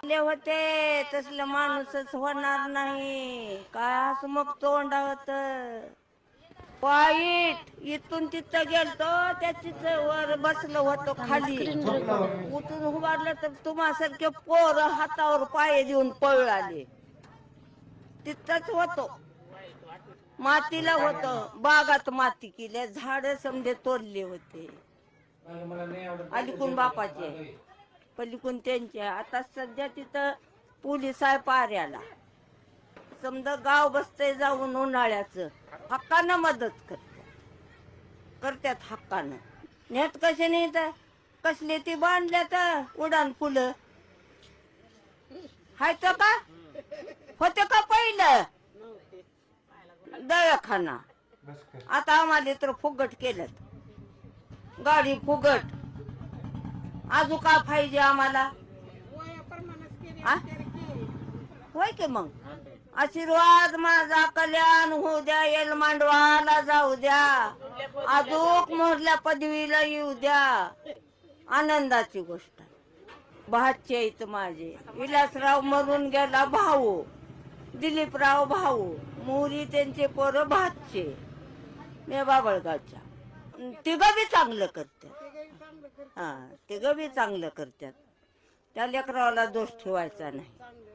होते तसलं माणूसच होणार नाही. काय असं मग तोंड होत वाईट. इथून तिथं गेलतो त्याचीच वर बसलं होतं खाली. उठून उभारलं तर तुम्हासारखे पोर हातावर पाय देऊन पळ आले. तिथंच होतो. मातीला होतं, बागात माती केल्या, झाड समजे तोडले होते. अलीकून बापाचे पलीकून त्यांचे. आता सध्या तिथं पोलीस आहे पाऱ्याला. समजा गाव बसतंय जाऊन उन्हाळ्याचं हक्कानं मदत करत्यात हक्कानं. नेत कसे नाही तर कसले ती बांधल्यात उडान फुलं हायत का होते का पहिलं दवाखाना. आता आम्हाला तर फुगट केलं, गाडी फुगट. अजून का पाहिजे आम्हाला? होय की मग आशीर्वाद माझा कल्याण होऊ द्या, येल मांडवाला जाऊ द्या, अजूक मोरल्या पदवीला येऊ द्या. आनंदाची गोष्ट. भाचे आहेत माझे. विलासराव मरून गेला भाऊ, दिलीपराव भाऊ, मोरी त्यांचे पोरं भातचे. मी बाबळगावच्या. तिघं बी चांगलं करतात. हा तिघं बी चांगलं करतात. त्या लेकराला दोष ठेवायचा नाही.